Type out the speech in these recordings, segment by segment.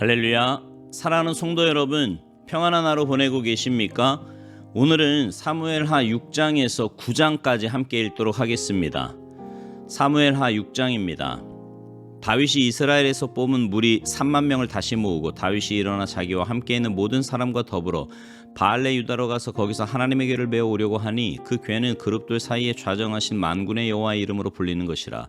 할렐루야. 사랑하는 성도 여러분, 평안한 하루 보내고 계십니까? 오늘은 사무엘하 6장에서 9장까지 함께 읽도록 하겠습니다. 사무엘하 6장입니다. 다윗이 이스라엘에서 뽑은 무리 3만 명을 다시 모으고 다윗이 일어나 자기와 함께 있는 모든 사람과 더불어 바알레 유다로 가서 거기서 하나님의 궤를 메어 오려고 하니 그 궤는 그룹들 사이에 좌정하신 만군의 여호와의 이름으로 불리는 것이라.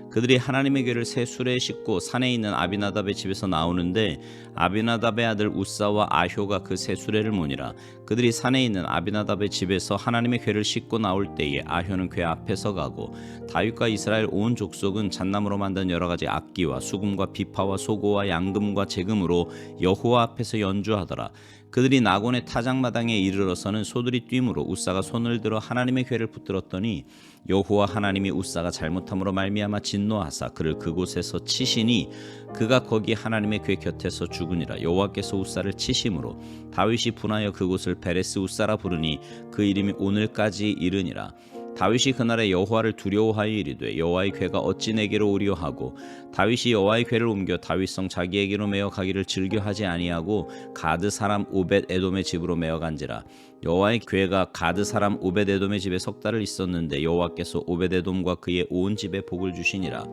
그들이 하나님의 궤를 새 수레에 싣고 산에 있는 아비나답의 집에서 나오는데 아비나답의 아들 우사와 아효가 그 새 수레를 모니라. 그들이 산에 있는 아비나답의 집에서 하나님의 궤를 싣고 나올 때에 아효는 궤 앞에서 가고 다윗과 이스라엘 온 족속은 잣나무로 만든 여러 가지 악기와 수금과 비파와 소고와 양금과 제금으로 여호와 앞에서 연주하더라. 그들이 나곤의 타작마당에 이르러서는 소들이 뛰므로 우사가 손을 들어 하나님의 궤를 붙들었더니 여호와 하나님이 우사가 잘못함으로 말미암아 진노하사 그를 그곳에서 치시니 그가 거기 하나님의 궤 곁에서 죽으니라. 여호와께서 우사를 치심으로 다윗이 분하여 그곳을 베레스 우사라 부르니 그 이름이 오늘까지 이르니라. 다윗이 그날에 여호와를 두려워하여 이르되 여호와의 궤가 어찌 내게로 오리오 하고 다윗이 여호와의 궤를 옮겨 다윗성 자기에게로 메어 가기를 즐겨하지 아니하고 가드 사람 오벳 에돔의 집으로 메어 간지라. 여호와의 궤가 가드 사람 오벳 에돔의 집에 석 달을 있었는데 여호와께서 오벳 에돔과 그의 온 집에 복을 주시니라.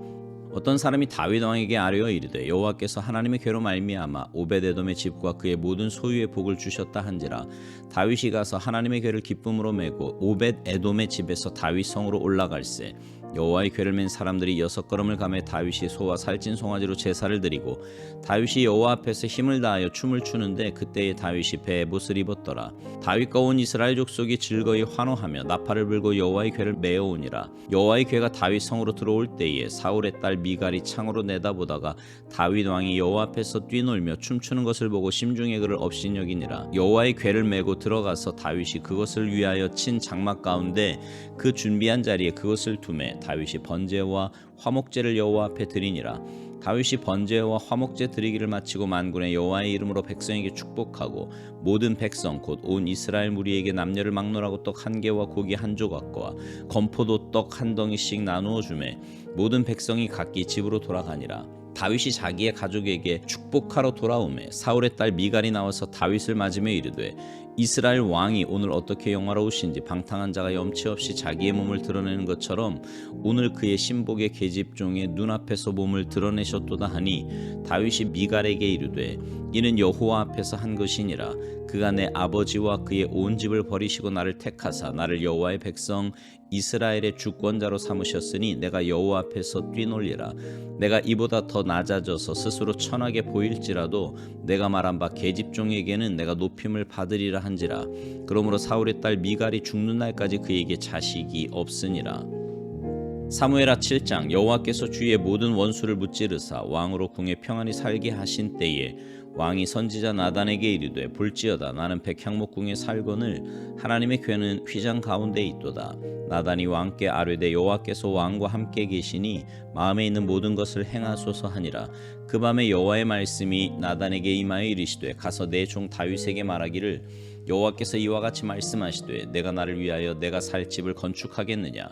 어떤 사람이 다윗 왕에게 아뢰어 이르되 여호와께서 하나님의 궤로 말미암아 오벳 에돔의 집과 그의 모든 소유의 복을 주셨다 한지라. 다윗이 가서 하나님의 궤를 기쁨으로 메고 오벳 에돔의 집에서 다윗 성으로 올라갈새 여호와의 궤를 맨 사람들이 6걸음을 가매 다윗이 소와 살찐 송아지로 제사를 드리고 다윗이 여호와 앞에서 힘을 다하여 춤을 추는데 그때에 다윗이 배에 못을 입었더라. 다윗과 온 이스라엘 족속이 즐거이 환호하며 나팔을 불고 여호와의 궤를 메어오니라. 여호와의 궤가 다윗 성으로 들어올 때에 사울의 딸 미갈이 창으로 내다보다가 다윗 왕이 여호와 앞에서 뛰놀며 춤추는 것을 보고 심중에 그를 업신여기니라. 여호와의 궤를 메고 들어가서 다윗이 그것을 위하여 친 장막 가운데 그 준비한 자리에 그것을 두매 다윗이 번제와 화목제를 여호와 앞에 드리니라. 다윗이 번제와 화목제 드리기를 마치고 만군의 여호와의 이름으로 백성에게 축복하고 모든 백성 곧 온 이스라엘 무리에게 남녀를 막론하고 떡 한 개와 고기 한 조각과 건포도 떡 한 덩이씩 나누어 주매 모든 백성이 각기 집으로 돌아가니라. 다윗이 자기의 가족에게 축복하러 돌아오매 사울의 딸 미갈이 나와서 다윗을 맞으며 이르되 이스라엘 왕이 오늘 어떻게 영화로우신지 방탕한 자가 염치 없이 자기의 몸을 드러내는 것처럼 오늘 그의 신복의 계집종의 눈앞에서 몸을 드러내셨도다 하니 다윗이 미갈에게 이르되 이는 여호와 앞에서 한 것이니라. 그가 내 아버지와 그의 온 집을 버리시고 나를 택하사 나를 여호와의 백성 이스라엘의 주권자로 삼으셨으니 내가 여호와 앞에서 뛰놀리라. 내가 이보다 더 낮아져서 스스로 천하게 보일지라도 내가 말한 바 계집종에게는 내가 높임을 받으리라 한지라. 그러므로 사울의 딸 미갈이 죽는 날까지 그에게 자식이 없으니라. 사무엘하 7장. 여호와께서 주의 모든 원수를 무찌르사 왕으로 궁에 평안히 살게 하신 때에 왕이 선지자 나단에게 이르되 볼지어다 나는 백향목궁에 살거늘 하나님의 궤는 휘장 가운데 있도다. 나단이 왕께 아뢰되 여호와께서 왕과 함께 계시니 마음에 있는 모든 것을 행하소서 하니라. 그 밤에 여호와의 말씀이 나단에게 임하여 이르시되 가서 내 종 다윗에게 말하기를 여호와께서 이와 같이 말씀하시되 내가 나를 위하여 내가 살 집을 건축하겠느냐.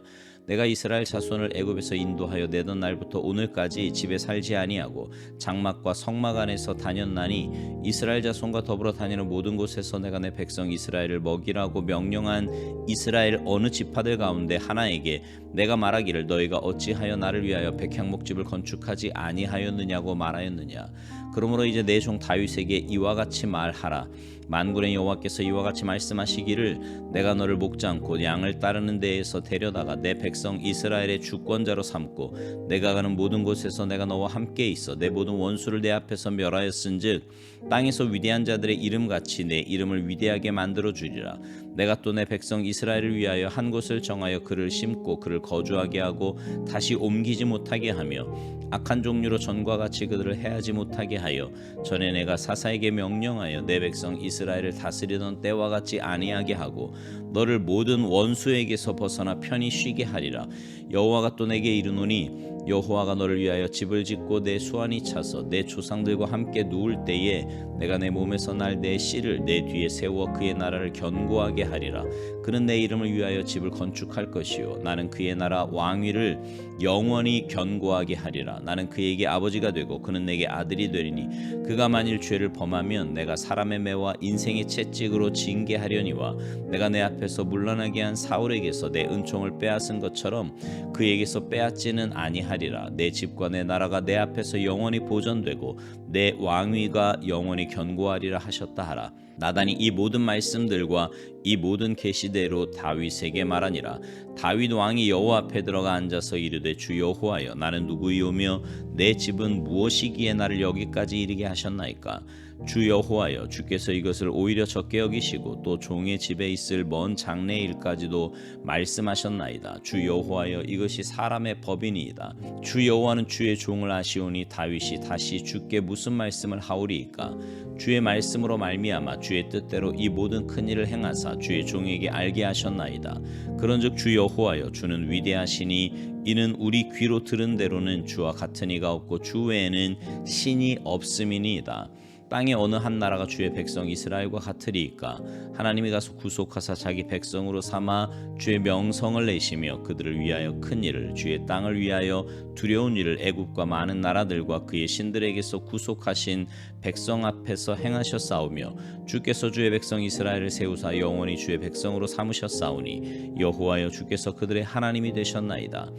내가 이스라엘 자손을 애굽에서 인도하여 내던 날부터 오늘까지 집에 살지 아니하고 장막과 성막 안에서 다녔나니 이스라엘 자손과 더불어 다니는 모든 곳에서 내가 내 백성 이스라엘을 먹이라고 명령한 이스라엘 어느 지파들 가운데 하나에게 내가 말하기를 너희가 어찌하여 나를 위하여 백향목집을 건축하지 아니하였느냐고 말하였느냐. 그러므로 이제 내 종 다윗에게 이와 같이 말하라. 만군의 여호와께서 이와 같이 말씀하시기를 내가 너를 목장 곧 양을 따르는 데에서 데려다가 내 백성 이스라엘의 주권자로 삼고 내가 가는 모든 곳에서 내가 너와 함께 있어 내 모든 원수를 내 앞에서 멸하였은즉 땅에서 위대한 자들의 이름같이 내 이름을 위대하게 만들어 주리라. 내가 또 내 백성 이스라엘을 위하여 한 곳을 정하여 그를 심고 그를 거주하게 하고 다시 옮기지 못하게 하며 악한 종류로 전과 같이 그들을 해하지 못하게 하여 전에 내가 사사에게 명령하여 내 백성 이스라엘을 다스리던 때와 같이 아니하게 하고 너를 모든 원수에게서 벗어나 편히 쉬게 하리라. 여호와가 또 내게 이르노니 여호와가 너를 위하여 집을 짓고 내 수완이 차서 내 조상들과 함께 누울 때에 내가 내 몸에서 날 내 씨를 내 뒤에 세워 그의 나라를 견고하게 하리라. 그는 내 이름을 위하여 집을 건축할 것이요 나는 그의 나라 왕위를 영원히 견고하게 하리라. 나는 그에게 아버지가 되고 그는 내게 아들이 되리니 그가 만일 죄를 범하면 내가 사람의 매와 인생의 채찍으로 징계하려니와 내가 내 앞에서 물러나게 한 사울에게서 내 은총을 빼앗은 것처럼 그에게서 빼앗지는 아니하리라. 내 집과 내 나라가 내 앞에서 영원히 보존되고 내 왕위가 영원히 견고하리라 하셨다 하라. 나단이 이 모든 말씀들과 이 모든 계시대로 다윗에게 말하니라. 다윗 왕이 여호와 앞에 들어가 앉아서 이르되 주 여호와여 나는 누구이오며 내 집은 무엇이기에 나를 여기까지 이르게 하셨나이까. 주 여호와여 주께서 이것을 오히려 적게 여기시고 또 종의 집에 있을 먼 장래의 일까지도 말씀하셨나이다. 주 여호와여 이것이 사람의 법이니이다. 주 여호와는 주의 종을 아시오니 다윗이 다시 주께 무슨 말씀을 하오리이까. 주의 말씀으로 말미암아 주의 뜻대로 이 모든 큰 일을 행하사 주의 종에게 알게 하셨나이다. 그런즉 주 여호와여 주는 위대하시니 이는 우리 귀로 들은 대로는 주와 같은 이가 없고 주 외에는 신이 없음이니이다. 땅의 어느 한 나라가 주의 백성 이스라엘과 같으리이까. 하나님이 가서 구속하사 자기 백성으로 삼아 주의 명성을 내시며 그들을 위하여 큰 일을 주의 땅을 위하여 두려운 일을 애굽과 많은 나라들과 그의 신들에게서 구속하신 백성 앞에서 행하셨사오며 주께서 주의 백성 이스라엘을 세우사 영원히 주의 백성으로 삼으셨사오니 여호와여 주께서 그들의 하나님이 되셨나이다.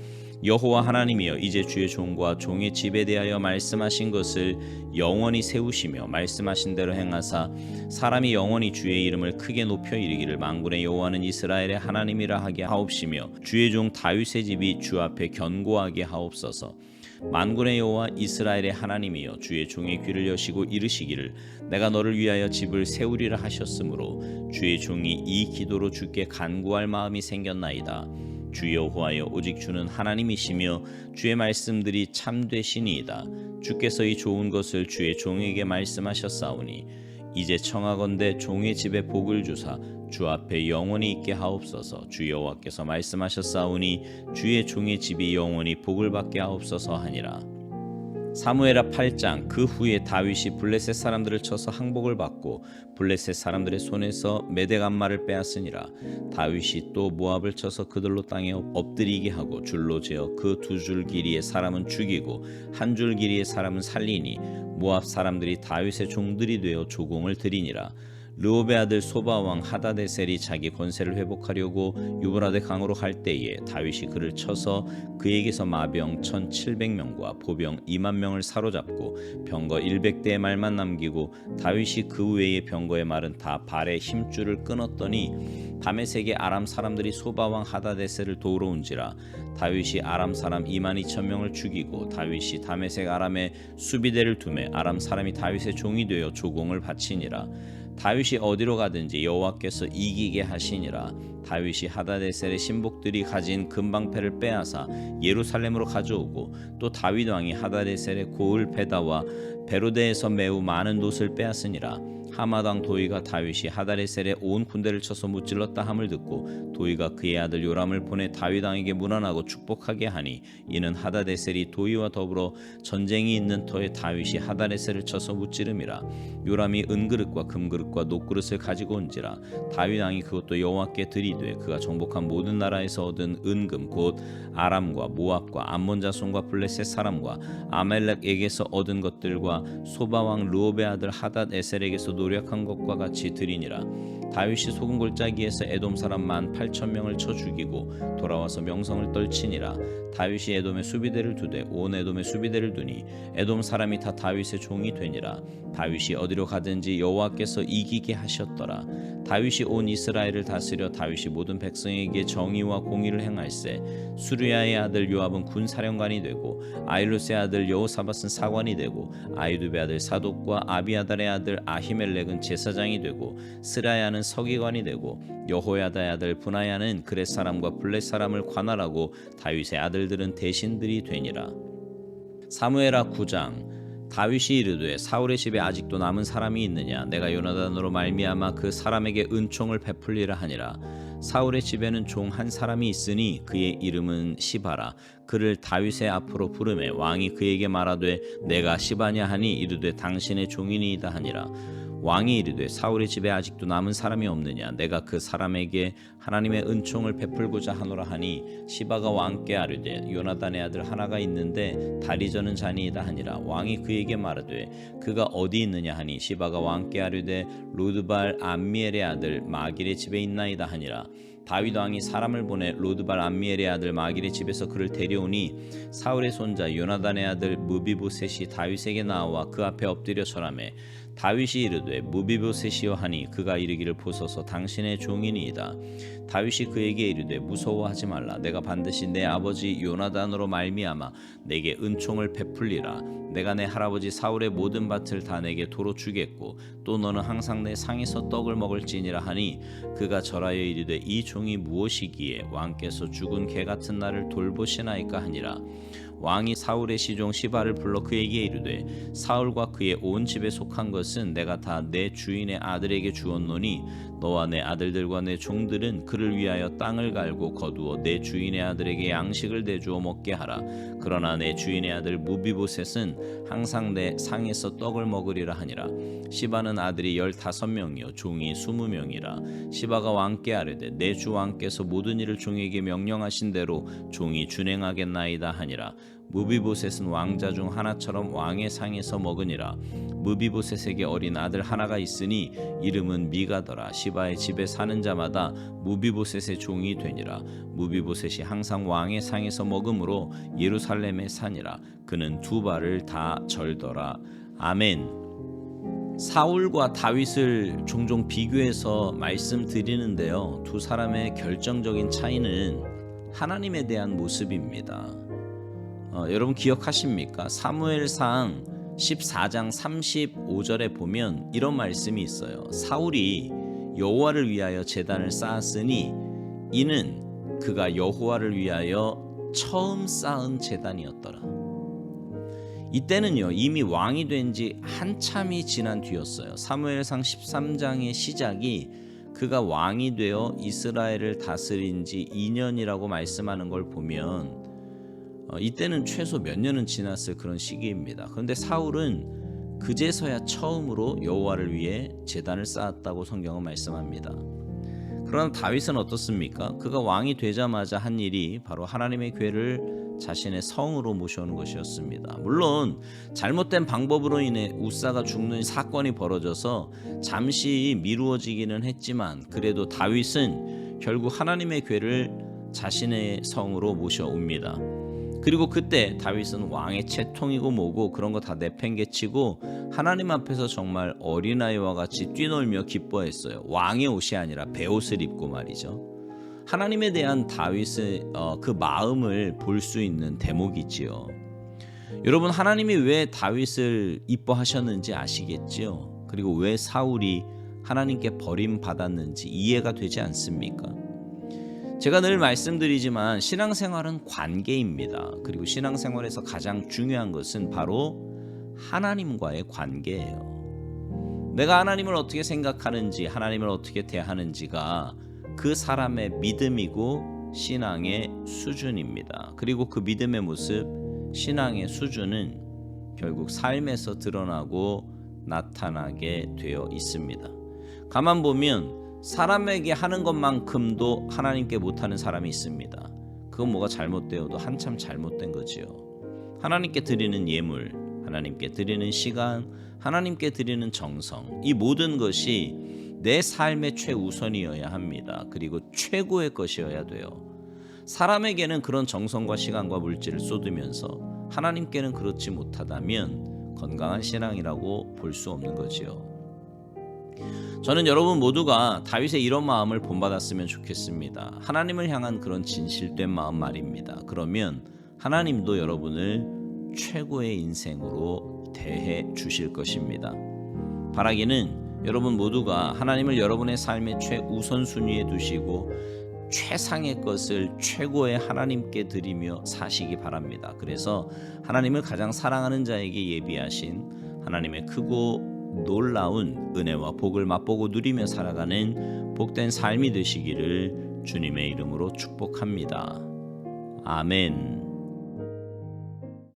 여호와 하나님이여 이제 주의 종과 종의 집에 대하여 말씀하신 것을 영원히 세우시며 말씀하신 대로 행하사 사람이 영원히 주의 이름을 크게 높여 이르기를 만군의 여호와는 이스라엘의 하나님이라 하게 하옵시며 주의 종 다윗의 집이 주 앞에 견고하게 하옵소서. 만군의 여호와 이스라엘의 하나님이여 주의 종의 귀를 여시고 이르시기를 내가 너를 위하여 집을 세우리라 하셨으므로 주의 종이 이 기도로 주께 간구할 마음이 생겼나이다. 주 여호와여 오직 주는 하나님이시며 주의 말씀들이 참되시니이다. 주께서 이 좋은 것을 주의 종에게 말씀하셨사오니 이제 청하건대 종의 집에 복을 주사 주 앞에 영원히 있게 하옵소서. 주 여호와께서 말씀하셨사오니 주의 종의 집이 영원히 복을 받게 하옵소서 하니라. 사무엘하 8장. 그 후에 다윗이 블레셋 사람들을 쳐서 항복을 받고 블레셋 사람들의 손에서 메대간말을 빼앗으니라. 다윗이 또 모압을 쳐서 그들로 땅에 엎드리게 하고 줄로 재어 그 두 줄 길이의 사람은 죽이고 한 줄 길이의 사람은 살리니 모압 사람들이 다윗의 종들이 되어 조공을 드리니라. 르홉의 아들 소바왕 하다데셀이 자기 권세를 회복하려고 유브라데 강으로 갈 때에 다윗이 그를 쳐서 그에게서 마병 1,700명과 보병 2만 명을 사로잡고 병거 100대의 말만 남기고 다윗이 그 외의 병거의 말은 다 발에 힘줄을 끊었더니 다메섹의 아람 사람들이 소바왕 하다데셀을 도우러 온지라. 다윗이 아람 사람 22,000명을 죽이고 다윗이 다메섹 아람에 수비대를 두매 아람 사람이 다윗의 종이 되어 조공을 바치니라. 다윗이 어디로 가든지 여호와께서 이기게 하시니라. 다윗이 하다데셀의 신복들이 가진 금방패를 빼앗아 예루살렘으로 가져오고 또 다윗 왕이 하다데셀의 고을 베다와 베로데에서 매우 많은 놋을 빼앗으니라. 하맛 왕 도이가 다윗이 하다데셀의 온 군대를 쳐서 무찔렀다 함을 듣고 도이가 그의 아들 요람을 보내 다윗 왕에게 문안하고 축복하게 하니 이는 하다데셀이 도이와 더불어 전쟁이 있는 터에 다윗이 하다데셀을 쳐서 무찌름이라. 요람이 은그릇과 금그릇과 놋그릇을 가지고 온지라. 다윗 왕이 그것도 여호와께 드리되 그가 정복한 모든 나라에서 얻은 은금 곧 아람과 모압과 암몬 자손과 블레셋 사람과 아멜렉에게서 얻은 것들과 소바왕 르홉의 아들 하닷에셀에게서 노력한 것과 같이 드리니라. 다윗이 소금 골짜기에서 에돔 사람 18,000명을 쳐 죽이고 돌아와서 명성을 떨치니라. 다윗이 에돔의 수비대를 두되 온 에돔의 수비대를 두니 에돔 사람이 다 다윗의 종이 되니라. 다윗이 어디로 가든지 여호와께서 이기게 하셨더라. 다윗이 온 이스라엘을 다스려 다윗이 모든 백성에게 정의와 공의를 행할세. 수르야의 아들 요압은 군사령관이 되고 아일루스의 아들 여호사밧은 사관이 되고 아이두베 아들 사독과 아비아달의 아들 아히멜렉은 제사장이 되고 스라야는 서기관이 되고 여호야다의 아들 분하야는 그렛 사람과 블렛 사람을 관할하고 다윗의 아들들은 대신들이 되니라. 사무엘하 9장. 다윗이 이르되 사울의 집에 아직도 남은 사람이 있느냐. 내가 요나단으로 말미암아 그 사람에게 은총을 베풀리라 하니라. 사울의 집에는 종 한 사람이 있으니 그의 이름은 시바라. 그를 다윗의 앞으로 부르매 왕이 그에게 말하되 내가 시바냐 하니 이르되 당신의 종이니이다 하니라. 왕이 이르되 사울의 집에 아직도 남은 사람이 없느냐? 내가 그 사람에게 하나님의 은총을 베풀고자 하노라 하니 시바가 왕께 아뢰되 요나단의 아들 하나가 있는데 다리 저는 자니이다 하니라. 왕이 그에게 말하되 그가 어디 있느냐 하니 시바가 왕께 아뢰되 로드발 암미엘의 아들 마길의 집에 있나이다 하니라. 다윗 왕이 사람을 보내 로드발 암미엘의 아들 마길의 집에서 그를 데려오니 사울의 손자 요나단의 아들 무비보셋이 다윗에게 나와 그 앞에 엎드려 절하매 다윗이 이르되 무비보셋이여 하니 그가 이르기를 보소서 당신의 종이니이다. 다윗이 그에게 이르되 무서워하지 말라. 내가 반드시 내 아버지 요나단으로 말미암아 내게 은총을 베풀리라. 내가 내 할아버지 사울의 모든 밭을 다 내게 도로 주겠고 또 너는 항상 내 상에서 떡을 먹을지니라 하니 그가 절하여 이르되 이 종이 무엇이기에 왕께서 죽은 개 같은 나를 돌보시나이까 하니라. 왕이 사울의 시종 시바를 불러 그에게 이르되 사울과 그의 온 집에 속한 것은 내가 다 내 주인의 아들에게 주었노니 너와 내 아들들과 내 종들은 그를 위하여 땅을 갈고 거두어 내 주인의 아들에게 양식을 내주어 먹게 하라. 그러나 내 주인의 아들 무비보셋은 항상 내 상에서 떡을 먹으리라 하니라. 시바는 아들이 15명이요 종이 20명이라. 시바가 왕께 아뢰되 내 주 왕께서 모든 일을 종에게 명령하신 대로 종이 준행하겠나이다 하니라. 무비보셋은 왕자 중 하나처럼 왕의 상에서 먹으니라. 무비보셋에게 어린 아들 하나가 있으니 이름은 미가더라. 시바의 집에 사는 자마다 무비보셋의 종이 되니라. 무비보셋이 항상 왕의 상에서 먹으므로 예루살렘에 사니라. 그는 두 발을 다 절더라. 아멘. 사울과 다윗을 종종 비교해서 말씀드리는데요. 두 사람의 결정적인 차이는 하나님에 대한 모습입니다. 여러분 기억하십니까? 사무엘상 14장 35절에 보면 이런 말씀이 있어요. 사울이 여호와를 위하여 제단을 쌓았으니 이는 그가 여호와를 위하여 처음 쌓은 제단이었더라. 이때는요 이미 왕이 된 지 한참이 지난 뒤였어요. 사무엘상 13장의 시작이 그가 왕이 되어 이스라엘을 다스린 지 2년이라고 말씀하는 걸 보면 이때는 최소 몇 년은 지났을 그런 시기입니다. 그런데 사울은 그제서야 처음으로 여호와를 위해 제단을 쌓았다고 성경은 말씀합니다. 그러나 다윗은 어떻습니까? 그가 왕이 되자마자 한 일이 바로 하나님의 궤를 자신의 성으로 모셔오는 것이었습니다. 물론 잘못된 방법으로 인해 우사가 죽는 사건이 벌어져서 잠시 미루어지기는 했지만 그래도 다윗은 결국 하나님의 궤를 자신의 성으로 모셔옵니다. 그리고 그때 다윗은 왕의 채통이고 뭐고 그런 거 다 내팽개치고 하나님 앞에서 정말 어린아이와 같이 뛰놀며 기뻐했어요. 왕의 옷이 아니라 베옷을 입고 말이죠. 하나님에 대한 다윗의 그 마음을 볼 수 있는 대목이지요. 여러분 하나님이 왜 다윗을 이뻐하셨는지 아시겠지요? 그리고 왜 사울이 하나님께 버림받았는지 이해가 되지 않습니까? 제가 늘 말씀드리지만 신앙생활은 관계입니다. 그리고 신앙생활에서 가장 중요한 것은 바로 하나님과의 관계예요. 내가 하나님을 어떻게 생각하는지 하나님을 어떻게 대하는지가 그 사람의 믿음이고 신앙의 수준입니다. 그리고 그 믿음의 모습, 신앙의 수준은 결국 삶에서 드러나고 나타나게 되어 있습니다. 가만 보면 사람에게 하는 것만큼도 하나님께 못하는 사람이 있습니다. 그건 뭐가 잘못되어도 한참 잘못된 거지요. 하나님께 드리는 예물, 하나님께 드리는 시간, 하나님께 드리는 정성, 이 모든 것이 내 삶의 최우선이어야 합니다. 그리고 최고의 것이어야 돼요. 사람에게는 그런 정성과 시간과 물질을 쏟으면서 하나님께는 그렇지 못하다면 건강한 신앙이라고 볼 수 없는 거지요. 저는 여러분 모두가 다윗의 이런 마음을 본받았으면 좋겠습니다. 하나님을 향한 그런 진실된 마음 말입니다. 그러면 하나님도 여러분을 최고의 인생으로 대해 주실 것입니다. 바라기는 여러분 모두가 하나님을 여러분의 삶의 최우선순위에 두시고 최상의 것을 최고의 하나님께 드리며 사시기 바랍니다. 그래서 하나님을 가장 사랑하는 자에게 예비하신 하나님의 크고 놀라운 은혜와 복을 맛보고 누리며 살아가는 복된 삶이 되시기를 주님의 이름으로 축복합니다. 아멘.